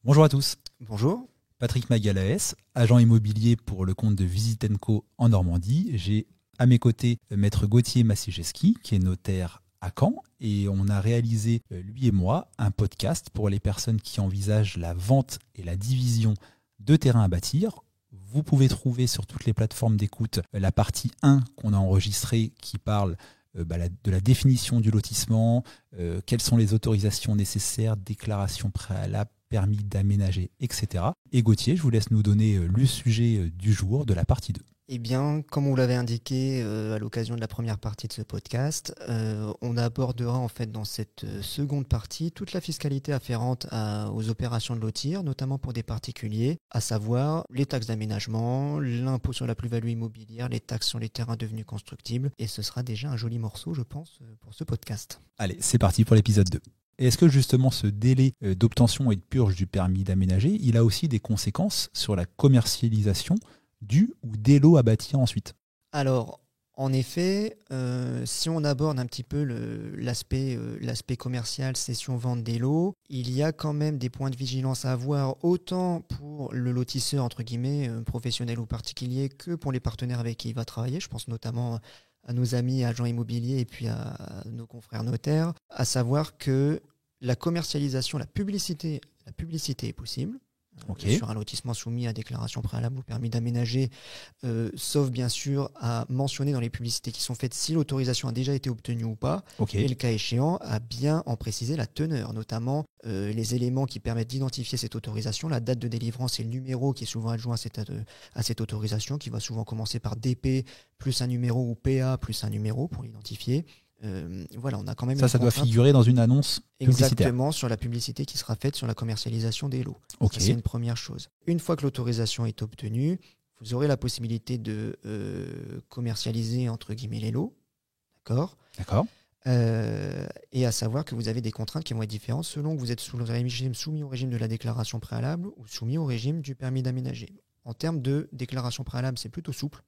Bonjour à tous, Bonjour. Patrick Magalaès, agent immobilier pour le compte de Visit & Co en Normandie. J'ai à mes côtés maître Gauthier Massijeski, qui est notaire à Caen, et on a réalisé, lui et moi, un podcast pour les personnes qui envisagent la vente et la division de terrains à bâtir. Vous pouvez trouver sur toutes les plateformes d'écoute la partie 1 qu'on a enregistrée qui parle de la définition du lotissement, quelles sont les autorisations nécessaires, déclaration préalable, permis d'aménager, etc. Et Gauthier, je vous laisse nous donner le sujet du jour de la partie 2. Eh bien, comme on l'avait indiqué à l'occasion de la première partie de ce podcast, on abordera en fait dans cette seconde partie toute la fiscalité afférente aux opérations de lotir, notamment pour des particuliers, à savoir les taxes d'aménagement, l'impôt sur la plus-value immobilière, les taxes sur les terrains devenus constructibles. Et ce sera déjà un joli morceau, je pense, pour ce podcast. Allez, c'est parti pour l'épisode 2. Et est-ce que justement ce délai d'obtention et de purge du permis d'aménager, il a aussi des conséquences sur la commercialisation du ou des lots à bâtir ensuite? Alors, en effet, si on aborde un petit peu l'aspect commercial, cession-vente des lots, il y a quand même des points de vigilance à avoir, autant pour le lotisseur, entre guillemets, professionnel ou particulier, que pour les partenaires avec qui il va travailler. Je pense notamment à nos amis agents immobiliers et puis à nos confrères notaires, à savoir que la commercialisation, la publicité est possible. Okay. Sur un lotissement soumis à déclaration préalable ou permis d'aménager, sauf bien sûr à mentionner dans les publicités qui sont faites si l'autorisation a déjà été obtenue ou pas, Okay. Et le cas échéant à bien en préciser la teneur, notamment les éléments qui permettent d'identifier cette autorisation, la date de délivrance et le numéro qui est souvent adjoint à cette autorisation, qui va souvent commencer par DP plus un numéro ou PA plus un numéro pour l'identifier. Voilà, on a quand même ça doit figurer dans une annonce publicitaire. Exactement, sur la publicité qui sera faite sur la commercialisation des lots. Okay. Ça, c'est une première chose. Une fois que l'autorisation est obtenue, vous aurez la possibilité de commercialiser entre guillemets les lots. D'accord. Et à savoir que vous avez des contraintes qui vont être différentes selon que vous êtes soumis au régime de la déclaration préalable ou soumis au régime du permis d'aménager. En termes de déclaration préalable, c'est plutôt souple,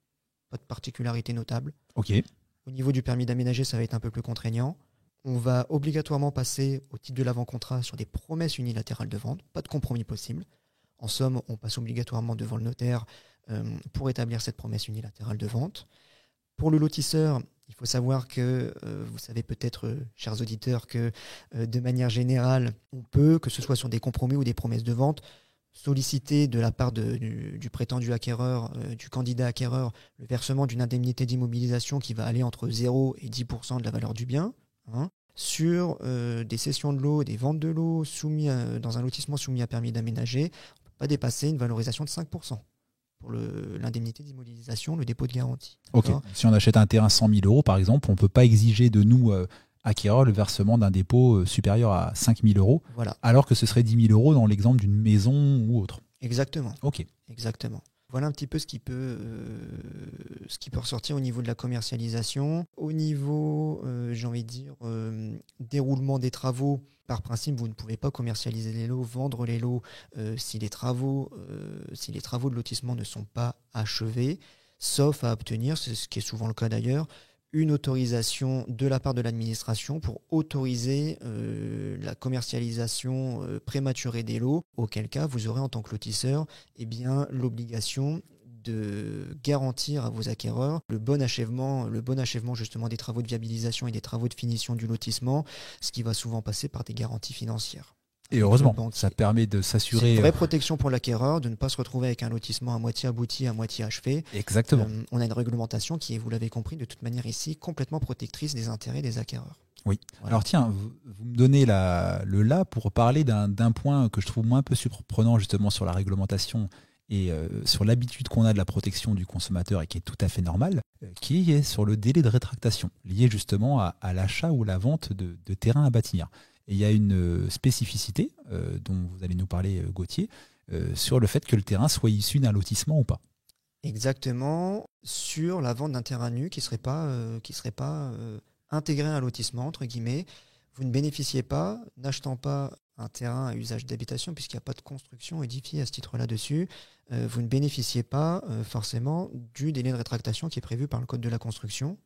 pas de particularité notable. Okay. Au niveau du permis d'aménager, ça va être un peu plus contraignant. On va obligatoirement passer au titre de l'avant-contrat sur des promesses unilatérales de vente, pas de compromis possible. En somme, on passe obligatoirement devant le notaire pour établir cette promesse unilatérale de vente. Pour le lotisseur, il faut savoir que, vous savez peut-être, chers auditeurs, que de manière générale, on peut, que ce soit sur des compromis ou des promesses de vente, solliciter de la part du prétendu acquéreur, du candidat acquéreur, le versement d'une indemnité d'immobilisation qui va aller entre 0 et 10% de la valeur du bien, sur des cessions de lots, des ventes de lots dans un lotissement soumis à permis d'aménager, on ne peut pas dépasser une valorisation de 5% pour l'indemnité d'immobilisation, le dépôt de garantie. Okay. Si on achète un terrain 100 000 euros, par exemple, on ne peut pas exiger de nous, acquéreurs, le versement d'un dépôt supérieur à 5 000 euros, voilà. Alors que ce serait 10 000 euros dans l'exemple d'une maison ou autre. Exactement. Ok. Exactement. Voilà un petit peu ce qui peut ressortir au niveau de la commercialisation. Au niveau, j'ai envie de dire, déroulement des travaux. Par principe, vous ne pouvez pas commercialiser les lots, vendre les lots si les travaux de lotissement ne sont pas achevés, sauf à obtenir, c'est ce qui est souvent le cas d'ailleurs, une autorisation de la part de l'administration pour autoriser la commercialisation prématurée des lots, auquel cas vous aurez en tant que lotisseur l'obligation de garantir à vos acquéreurs le bon achèvement justement des travaux de viabilisation et des travaux de finition du lotissement, ce qui va souvent passer par des garanties financières. Et heureusement, ça permet de s'assurer... C'est une vraie protection pour l'acquéreur, de ne pas se retrouver avec un lotissement à moitié abouti, à moitié achevé. Exactement. On a une réglementation qui est, vous l'avez compris, de toute manière ici, complètement protectrice des intérêts des acquéreurs. Oui. Voilà. Alors tiens, vous me donnez le là pour parler d'un point que je trouve moins un peu surprenant justement sur la réglementation et sur l'habitude qu'on a de la protection du consommateur et qui est tout à fait normale, qui est sur le délai de rétractation, lié justement à l'achat ou la vente de terrains à bâtir. Et il y a une spécificité dont vous allez nous parler, Gauthier, sur le fait que le terrain soit issu d'un lotissement ou pas. Exactement, sur la vente d'un terrain nu qui serait pas intégré à un lotissement, entre guillemets. Vous ne bénéficiez pas, n'achetant pas un terrain à usage d'habitation, puisqu'il n'y a pas de construction édifiée à ce titre-là dessus, vous ne bénéficiez pas forcément du délai de rétractation qui est prévu par le Code de la construction,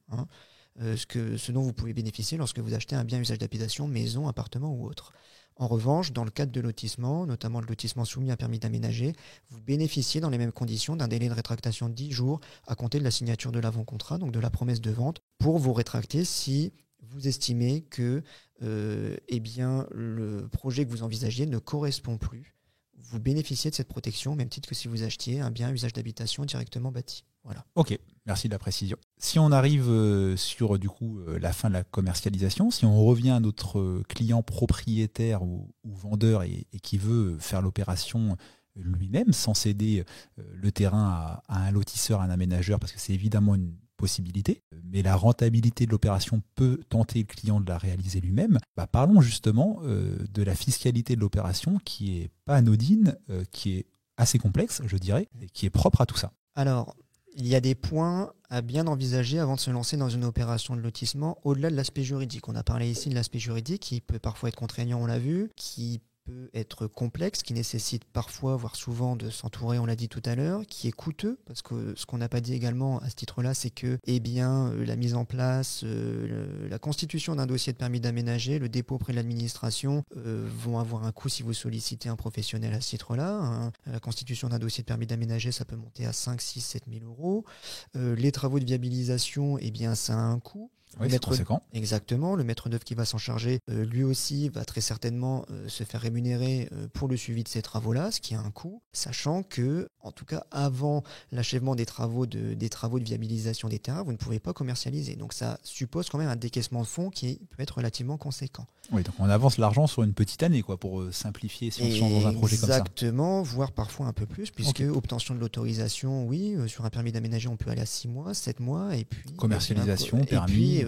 ce dont vous pouvez bénéficier lorsque vous achetez un bien à usage d'habitation, maison, appartement ou autre. En revanche, dans le cadre de lotissement, notamment le lotissement soumis à permis d'aménager, vous bénéficiez dans les mêmes conditions d'un délai de rétractation de 10 jours à compter de la signature de l'avant-contrat, donc de la promesse de vente, pour vous rétracter si vous estimez que le projet que vous envisagiez ne correspond plus. Vous bénéficiez de cette protection au même titre que si vous achetiez un bien à usage d'habitation directement bâti. Voilà. Ok, merci de la précision. Si on arrive sur du coup la fin de la commercialisation, si on revient à notre client propriétaire ou vendeur et qui veut faire l'opération lui-même sans céder le terrain à un lotisseur, à un aménageur, parce que c'est évidemment une possibilité, mais la rentabilité de l'opération peut tenter le client de la réaliser lui-même. Parlons justement de la fiscalité de l'opération qui est pas anodine, qui est assez complexe, je dirais, et qui est propre à tout ça. Alors, il y a des points à bien envisager avant de se lancer dans une opération de lotissement, au-delà de l'aspect juridique. On a parlé ici de l'aspect juridique qui peut parfois être contraignant, on l'a vu, qui peut être complexe, qui nécessite parfois, voire souvent, de s'entourer, on l'a dit tout à l'heure, qui est coûteux, parce que ce qu'on n'a pas dit également à ce titre-là, c'est que la mise en place, la constitution d'un dossier de permis d'aménager, le dépôt auprès de l'administration vont avoir un coût si vous sollicitez un professionnel à ce titre-là. La constitution d'un dossier de permis d'aménager, ça peut monter à 5, 6, 7 000 euros. Les travaux de viabilisation, ça a un coût. Oui, c'est conséquent. Exactement. Le maître d'œuvre qui va s'en charger, lui aussi, va très certainement se faire rémunérer pour le suivi de ces travaux-là, ce qui a un coût, sachant que, en tout cas, avant l'achèvement des travaux de viabilisation des terrains, vous ne pouvez pas commercialiser. Donc ça suppose quand même un décaissement de fonds qui peut être relativement conséquent. Oui, donc on avance l'argent sur une petite année, quoi, pour simplifier si on se lance dans un projet comme ça. Exactement, voire parfois un peu plus, puisque obtention de l'autorisation, oui, sur un permis d'aménager, on peut aller à 6 mois, 7 mois, et puis commercialisation, permis.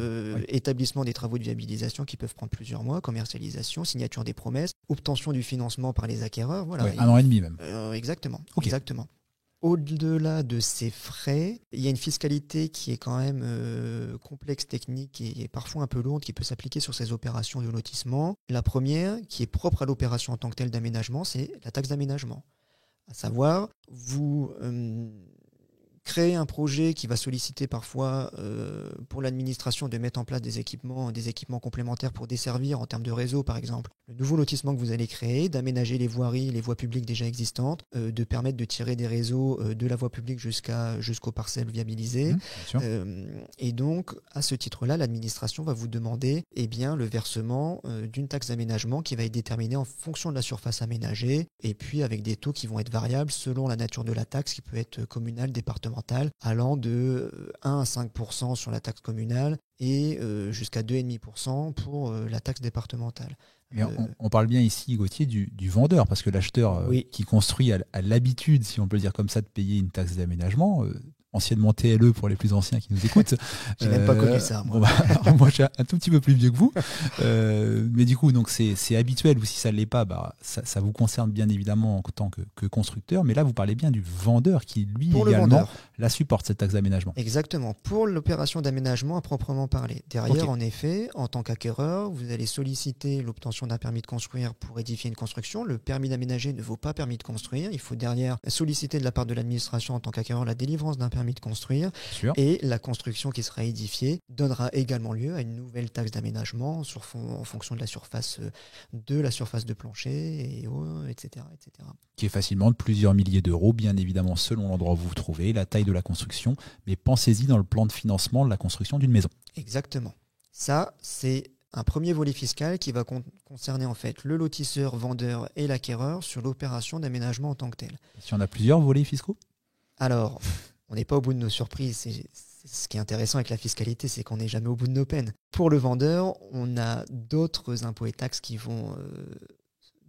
Établissement des travaux de viabilisation qui peuvent prendre plusieurs mois, commercialisation, signature des promesses, obtention du financement par les acquéreurs. Voilà. Ouais, 1 an et demi même. Exactement. Okay. Exactement. Au-delà de ces frais, il y a une fiscalité qui est quand même complexe, technique et parfois un peu lourde qui peut s'appliquer sur ces opérations de lotissement. La première, qui est propre à l'opération en tant que telle d'aménagement, c'est la taxe d'aménagement. À savoir, vous créer un projet qui va solliciter parfois pour l'administration de mettre en place des équipements complémentaires pour desservir en termes de réseau, par exemple. Le nouveau lotissement que vous allez créer, d'aménager les voiries, les voies publiques déjà existantes, de permettre de tirer des réseaux de la voie publique jusqu'aux parcelles viabilisées. Et donc, à ce titre-là, l'administration va vous demander le versement d'une taxe d'aménagement qui va être déterminée en fonction de la surface aménagée et puis avec des taux qui vont être variables selon la nature de la taxe qui peut être communale, départementale, allant de 1 à 5% sur la taxe communale et jusqu'à 2,5% pour la taxe départementale. Mais on parle bien ici, Gauthier, du vendeur, parce que l'acheteur qui construit a l'habitude, si on peut le dire comme ça, de payer une taxe d'aménagement, anciennement TLE pour les plus anciens qui nous écoutent. J'ai même pas connu ça, moi. Moi, je suis un tout petit peu plus vieux que vous. Mais du coup, donc c'est habituel, ou si ça ne l'est pas, ça vous concerne bien évidemment en tant que constructeur. Mais là, vous parlez bien du vendeur qui, lui, également, la supporte, cette taxe d'aménagement. Exactement. Pour l'opération d'aménagement à proprement parler. Derrière, en effet, en tant qu'acquéreur, vous allez solliciter l'obtention d'un permis de construire pour édifier une construction. Le permis d'aménager ne vaut pas permis de construire. Il faut derrière solliciter de la part de l'administration en tant qu'acquéreur la délivrance d'un permis de construire. Et la construction qui sera édifiée donnera également lieu à une nouvelle taxe d'aménagement en fonction de la surface de plancher, etc., etc. Qui est facilement de plusieurs milliers d'euros, bien évidemment selon l'endroit où vous vous trouvez, la taille de la construction, mais pensez-y dans le plan de financement de la construction d'une maison. Exactement. Ça, c'est un premier volet fiscal qui va concerner en fait le lotisseur, vendeur et l'acquéreur sur l'opération d'aménagement en tant que telle. Si on a plusieurs volets fiscaux ? Alors, on n'est pas au bout de nos surprises. Ce qui est intéressant avec la fiscalité, c'est qu'on n'est jamais au bout de nos peines. Pour le vendeur, on a d'autres impôts et taxes qui vont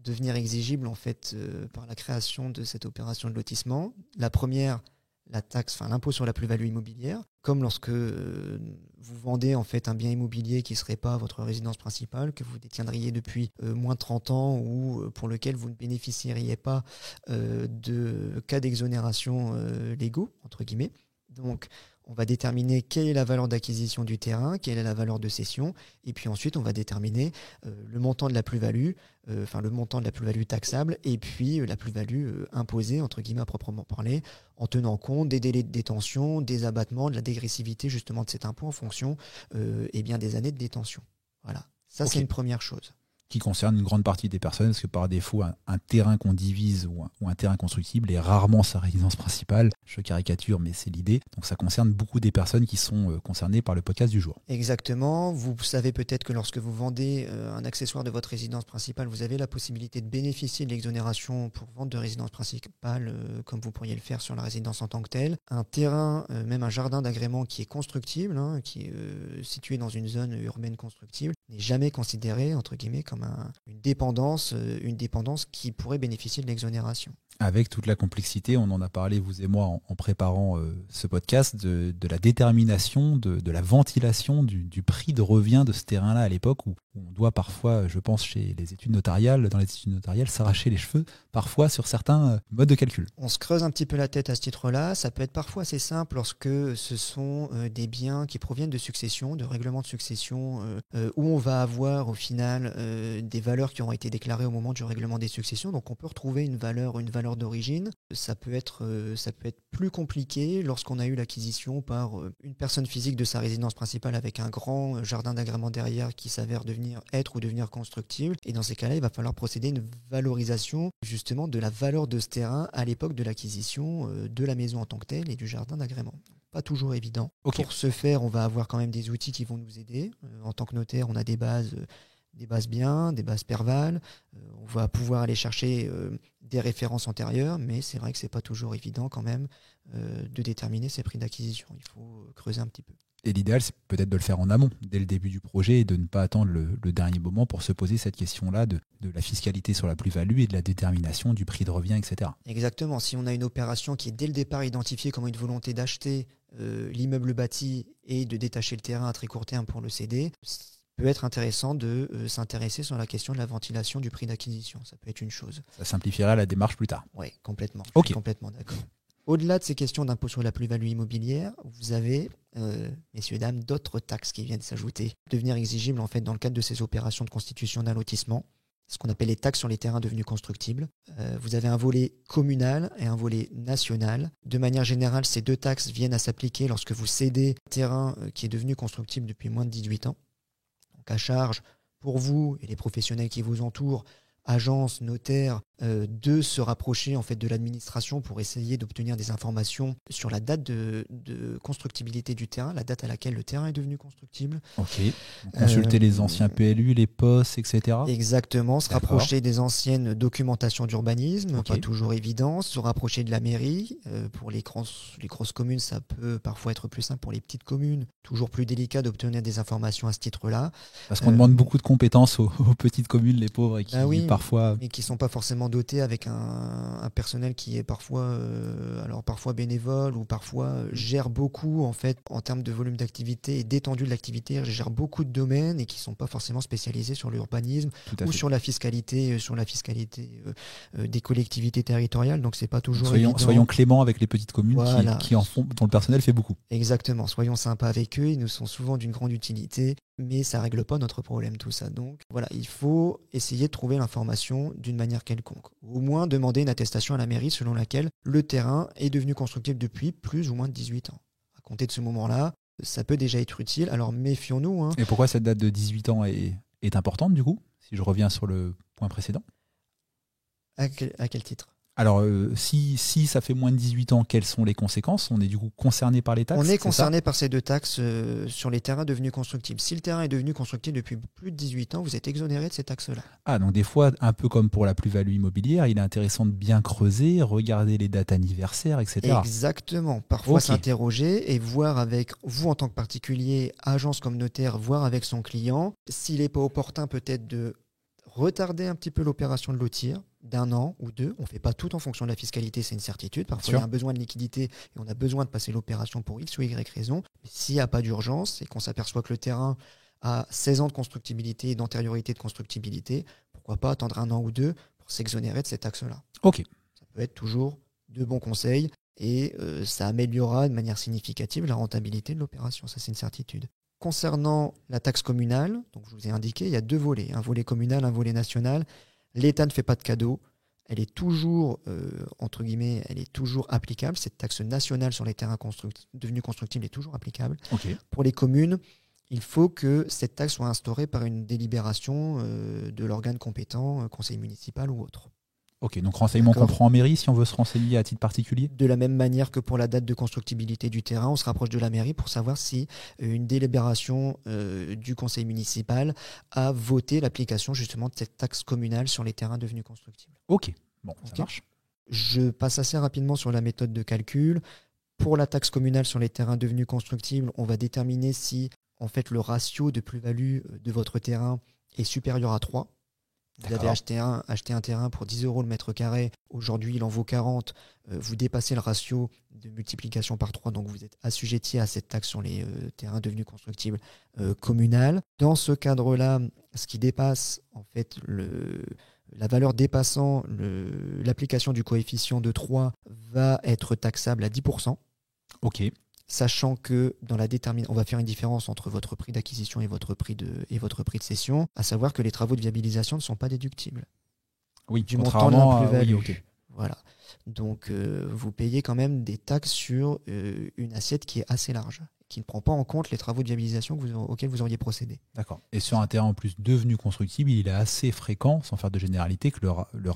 devenir exigibles en fait par la création de cette opération de lotissement. La première, l'impôt sur la plus-value immobilière, comme lorsque vous vendez en fait un bien immobilier qui ne serait pas votre résidence principale, que vous détiendriez depuis moins de 30 ans ou pour lequel vous ne bénéficieriez pas de cas d'exonération légaux, entre guillemets. Donc, on va déterminer quelle est la valeur d'acquisition du terrain, quelle est la valeur de cession, et puis ensuite on va déterminer le montant de la plus-value, le montant de la plus-value taxable, et puis la plus-value imposée, entre guillemets à proprement parler, en tenant compte des délais de détention, des abattements, de la dégressivité justement de cet impôt en fonction des années de détention. Voilà, ça c'est une première chose. qui concerne une grande partie des personnes, parce que par défaut, un terrain qu'on divise ou un terrain constructible est rarement sa résidence principale. Je caricature, mais c'est l'idée. Donc ça concerne beaucoup des personnes qui sont concernées par le podcast du jour. Exactement. Vous savez peut-être que lorsque vous vendez un accessoire de votre résidence principale, vous avez la possibilité de bénéficier de l'exonération pour vente de résidence principale, comme vous pourriez le faire sur la résidence en tant que telle. Un terrain, même un jardin d'agrément qui est constructible, qui est situé dans une zone urbaine constructible, n'est jamais considéré, entre guillemets, comme une dépendance qui pourrait bénéficier de l'exonération. Avec toute la complexité, on en a parlé, vous et moi, en préparant ce podcast, de la détermination, de la ventilation du prix de revient de ce terrain-là à l'époque, où on doit parfois, je pense, chez les études notariales, dans les études notariales, s'arracher les cheveux, parfois sur certains modes de calcul. On se creuse un petit peu la tête à ce titre-là. Ça peut être parfois assez simple lorsque ce sont des biens qui proviennent de succession, de règlements de succession, où on va avoir au final des valeurs qui auront été déclarées au moment du règlement des successions. Donc on peut retrouver une valeur d'origine. Ça peut être plus compliqué lorsqu'on a eu l'acquisition par une personne physique de sa résidence principale avec un grand jardin d'agrément derrière qui s'avère devenir constructible. Et dans ces cas-là, il va falloir procéder à une valorisation justement de la valeur de ce terrain à l'époque de l'acquisition de la maison en tant que telle et du jardin d'agrément. Pas toujours évident. Okay. Pour ce faire, on va avoir quand même des outils qui vont nous aider. En tant que notaire, on a des bases biens, des bases Perval. On va pouvoir aller chercher des références antérieures, mais c'est vrai que c'est pas toujours évident quand même de déterminer ces prix d'acquisition. Il faut creuser un petit peu. Et l'idéal, c'est peut-être de le faire en amont, dès le début du projet, et de ne pas attendre le dernier moment pour se poser cette question-là de la fiscalité sur la plus-value et de la détermination du prix de revient, etc. Exactement. Si on a une opération qui est dès le départ identifiée comme une volonté d'acheter l'immeuble bâti et de détacher le terrain à très court terme pour le céder, peut être intéressant de s'intéresser sur la question de la ventilation du prix d'acquisition. Ça peut être une chose. Ça simplifiera la démarche plus tard. Oui, complètement. Okay. Je suis complètement d'accord. Au-delà de ces questions d'impôt sur la plus-value immobilière, vous avez, messieurs, dames, d'autres taxes qui viennent s'ajouter, devenir exigibles en fait dans le cadre de ces opérations de constitution d'un lotissement, ce qu'on appelle les taxes sur les terrains devenus constructibles. Vous avez un volet communal et un volet national. De manière générale, ces deux taxes viennent à s'appliquer lorsque vous cédez un terrain qui est devenu constructible depuis moins de 18 ans. Donc à charge pour vous et les professionnels qui vous entourent, agences, notaires, de se rapprocher en fait de l'administration pour essayer d'obtenir des informations sur la date de constructibilité du terrain, la date à laquelle le terrain est devenu constructible. Ok. Donc, consulter les anciens PLU, les POS, etc. Exactement. Se rapprocher des anciennes documentations d'urbanisme, Okay. pas toujours évident. Se rapprocher de la mairie. Pour les grosses communes, ça peut parfois être plus simple. Pour les petites communes, toujours plus délicat d'obtenir des informations à ce titre-là. Parce qu'on demande beaucoup de compétences aux petites communes, les pauvres, et qui parfois... Mais qui ne sont pas forcément dotés avec un personnel qui est parfois bénévole ou parfois gère beaucoup en fait en termes de volume d'activité et d'étendue de l'activité, gère beaucoup de domaines et qui ne sont pas forcément spécialisés sur l'urbanisme ou sur la fiscalité, des collectivités territoriales. Donc c'est pas toujours évident. Soyons cléments avec les petites communes, voilà, qui en font, dont le personnel fait beaucoup. Exactement. Soyons sympas avec eux. Ils nous sont souvent d'une grande utilité. Mais ça ne règle pas notre problème, tout ça. Donc voilà, il faut essayer de trouver l'information d'une manière quelconque. Au moins demander une attestation à la mairie selon laquelle le terrain est devenu constructible depuis plus ou moins de 18 ans. À compter de ce moment-là, ça peut déjà être utile. Alors méfions-nous. Et pourquoi cette date de 18 ans est importante du coup, si je reviens sur le point précédent? À quel titre? Alors, si ça fait moins de 18 ans, quelles sont les conséquences? On est du coup concerné par les taxes? On est concerné par ces deux taxes sur les terrains devenus constructibles. Si le terrain est devenu constructible depuis plus de 18 ans, vous êtes exonéré de ces taxes-là. Ah, donc des fois, un peu comme pour la plus-value immobilière, il est intéressant de bien creuser, regarder les dates anniversaires, etc. Exactement. Parfois s'interroger et voir avec vous en tant que particulier, agence comme notaire, voir avec son client s'il n'est pas opportun peut-être de retarder un petit peu l'opération de lotir d'1 an ou 2. On ne fait pas tout en fonction de la fiscalité, c'est une certitude. Parfois, il y a un besoin de liquidité et on a besoin de passer l'opération pour X ou Y raison. Mais s'il n'y a pas d'urgence et qu'on s'aperçoit que le terrain a 16 ans de constructibilité et d'antériorité de constructibilité, pourquoi pas attendre 1 an ou 2 pour s'exonérer de cet axe-là. Ok. Ça peut être toujours de bons conseils et ça améliorera de manière significative la rentabilité de l'opération. Ça, c'est une certitude. Concernant la taxe communale, donc je vous ai indiqué, il y a deux volets, un volet communal, un volet national. L'État ne fait pas de cadeau. Elle est toujours, entre guillemets, elle est toujours applicable. Cette taxe nationale sur les terrains devenus constructibles est toujours applicable. Okay. Pour les communes, il faut que cette taxe soit instaurée par une délibération de l'organe compétent, conseil municipal ou autre. Ok, donc renseignement qu'on prend en mairie si on veut se renseigner à titre particulier? De la même manière que pour la date de constructibilité du terrain, on se rapproche de la mairie pour savoir si une délibération du conseil municipal a voté l'application justement de cette taxe communale sur les terrains devenus constructibles. Ok, bon, ça marche. Je passe assez rapidement sur la méthode de calcul. Pour la taxe communale sur les terrains devenus constructibles, on va déterminer si en fait le ratio de plus-value de votre terrain est supérieur à 3. Vous avez acheté un terrain pour 10 € le mètre carré. Aujourd'hui, il en vaut 40. Vous dépassez le ratio de multiplication par 3. Donc, vous êtes assujetti à cette taxe sur les terrains devenus constructibles communales. Dans ce cadre-là, ce qui dépasse, en fait, la valeur dépassant l'application du coefficient de 3 va être taxable à 10%. Ok. Sachant que dans la détermination, on va faire une différence entre votre prix d'acquisition et votre prix de cession, à savoir que les travaux de viabilisation ne sont pas déductibles. Oui, du montant de la plus-value. Oui, okay. Voilà. Donc vous payez quand même des taxes sur une assiette qui est assez large, qui ne prend pas en compte les travaux de viabilisation auxquels vous auriez procédé. D'accord. Et sur un terrain en plus devenu constructible, il est assez fréquent, sans faire de généralité, que le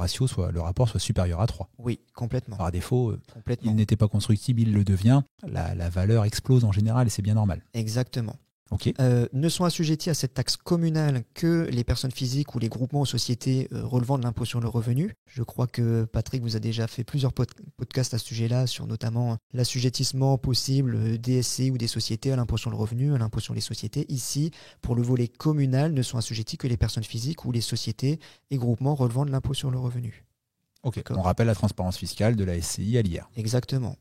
rapport soit supérieur à 3. Oui, complètement. Par défaut, il n'était pas constructible, il le devient. La valeur explose en général et c'est bien normal. Exactement. Okay. Ne sont assujettis à cette taxe communale que les personnes physiques ou les groupements ou sociétés relevant de l'impôt sur le revenu. Je crois que Patrick vous a déjà fait plusieurs podcasts à ce sujet-là, sur notamment l'assujettissement possible des SCI ou des sociétés à l'impôt sur le revenu, à l'impôt sur les sociétés. Ici, pour le volet communal, ne sont assujettis que les personnes physiques ou les sociétés et groupements relevant de l'impôt sur le revenu. Ok, on rappelle la transparence fiscale de la SCI à l'IR. Exactement.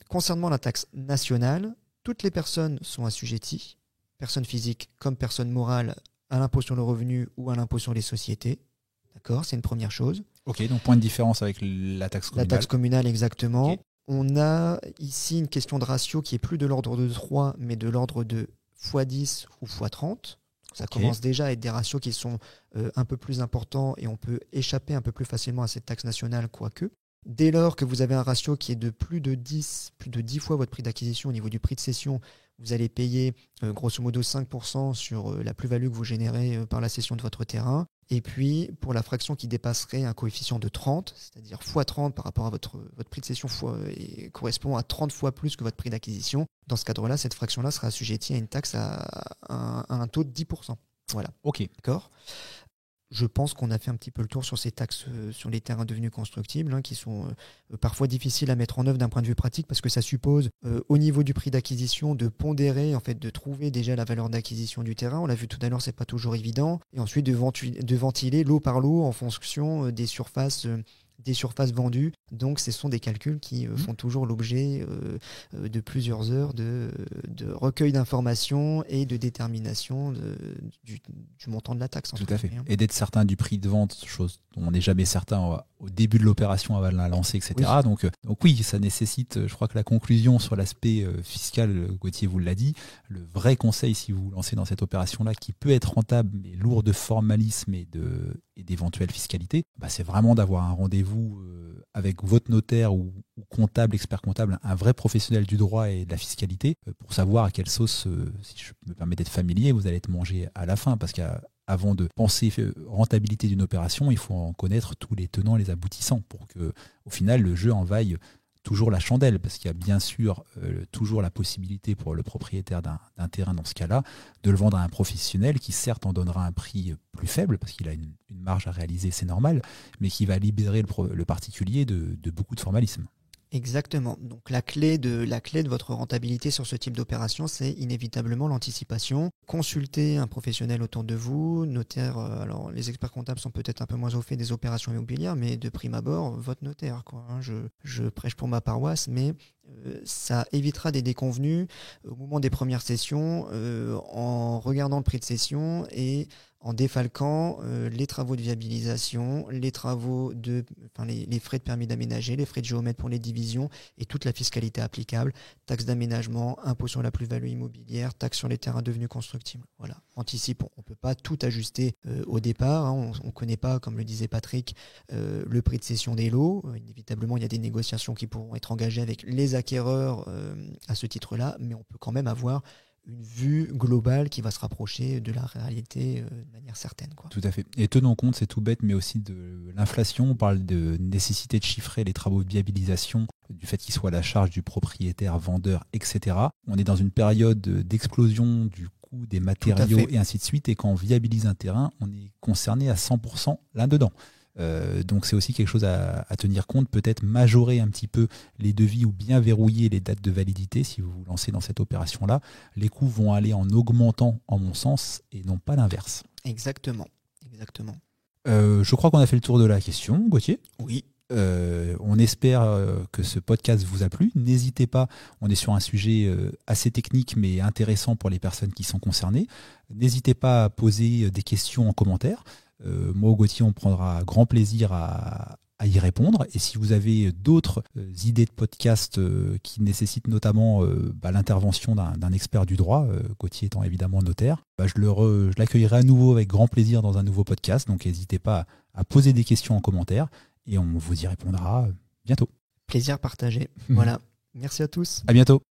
Concernant la taxe nationale, toutes les personnes sont assujetties, personnes physiques comme personnes morales, à l'impôt sur le revenu ou à l'impôt sur les sociétés. D'accord, c'est une première chose. Ok, donc point de différence avec la taxe communale. La taxe communale, exactement. Okay. On a ici une question de ratio qui est plus de l'ordre de 3, mais de l'ordre de x10 ou x30. Ça commence déjà à être des ratios qui sont un peu plus importants et on peut échapper un peu plus facilement à cette taxe nationale, quoique. Dès lors que vous avez un ratio qui est de plus de 10 fois votre prix d'acquisition au niveau du prix de cession, vous allez payer grosso modo 5% sur la plus-value que vous générez par la cession de votre terrain. Et puis, pour la fraction qui dépasserait un coefficient de 30, c'est-à-dire x30 par rapport à votre prix de cession et correspond à 30 fois plus que votre prix d'acquisition, dans ce cadre-là, cette fraction-là sera assujettie à une taxe à un taux de 10%. Voilà. Ok. D'accord. Je pense qu'on a fait un petit peu le tour sur ces taxes sur les terrains devenus constructibles, qui sont parfois difficiles à mettre en œuvre d'un point de vue pratique parce que ça suppose au niveau du prix d'acquisition de pondérer, en fait, de trouver déjà la valeur d'acquisition du terrain. On l'a vu tout à l'heure, c'est pas toujours évident. Et ensuite de ventiler lot par lot en fonction des surfaces vendues. Donc ce sont des calculs qui font toujours l'objet de plusieurs heures de recueil d'informations et de détermination du montant de la taxe. Tout à fait. Et d'être certain du prix de vente, chose dont on n'est jamais certain au début de l'opération avant de la lancer, etc. Oui. Donc oui, ça nécessite, je crois que la conclusion sur l'aspect fiscal, Gauthier vous l'a dit, le vrai conseil si vous vous lancez dans cette opération-là, qui peut être rentable mais lourd de formalisme et d'éventuelle fiscalité, c'est vraiment d'avoir un rendez-vous avec votre notaire ou comptable, expert comptable, un vrai professionnel du droit et de la fiscalité, pour savoir à quelle sauce, si je me permets d'être familier, vous allez être mangé à la fin, parce qu'avant de penser rentabilité d'une opération, il faut en connaître tous les tenants et les aboutissants pour que, au final, le jeu en vaille toujours la chandelle, parce qu'il y a bien sûr toujours la possibilité pour le propriétaire d'un terrain dans ce cas-là de le vendre à un professionnel qui certes en donnera un prix plus faible parce qu'il a une marge à réaliser, c'est normal, mais qui va libérer le particulier de beaucoup de formalisme. Exactement. Donc la clé de votre rentabilité sur ce type d'opération, c'est inévitablement l'anticipation. Consultez un professionnel autour de vous, notaire. Alors les experts comptables sont peut-être un peu moins au fait des opérations immobilières, mais de prime abord, votre notaire, quoi. Je prêche pour ma paroisse, mais ça évitera des déconvenues au moment des premières sessions, en regardant le prix de cession et en défalquant les travaux de viabilisation, les frais de permis d'aménager, les frais de géomètre pour les divisions et toute la fiscalité applicable, taxe d'aménagement, impôt sur la plus-value immobilière, taxe sur les terrains devenus constructibles. Voilà, anticipons. On ne peut pas tout ajuster au départ. On ne connaît pas, comme le disait Patrick, le prix de cession des lots. Inévitablement, il y a des négociations qui pourront être engagées avec les acquéreurs à ce titre-là, mais on peut quand même avoir une vue globale qui va se rapprocher de la réalité de manière certaine, quoi. Tout à fait. Et tenons compte, c'est tout bête, mais aussi de l'inflation. On parle de nécessité de chiffrer les travaux de viabilisation, du fait qu'ils soient à la charge du propriétaire, vendeur, etc. On est dans une période d'explosion du coût des matériaux et ainsi de suite. Et quand on viabilise un terrain, on est concerné à 100% là-dedans. Donc c'est aussi quelque chose à tenir compte, peut-être majorer un petit peu les devis ou bien verrouiller les dates de validité si vous vous lancez dans cette opération-là. Les coûts vont aller en augmentant en mon sens et non pas l'inverse. Exactement. Je crois qu'on a fait le tour de la question, Gauthier. Oui. On espère que ce podcast vous a plu. N'hésitez pas, on est sur un sujet assez technique mais intéressant pour les personnes qui sont concernées. N'hésitez pas à poser des questions en commentaire. Moi, Gauthier, on prendra grand plaisir à y répondre. Et si vous avez d'autres idées de podcast qui nécessitent notamment l'intervention d'un expert du droit, Gauthier étant évidemment notaire, je l'accueillerai à nouveau avec grand plaisir dans un nouveau podcast. Donc n'hésitez pas à poser des questions en commentaire et on vous y répondra bientôt. Plaisir partagé. Voilà. Merci à tous. À bientôt.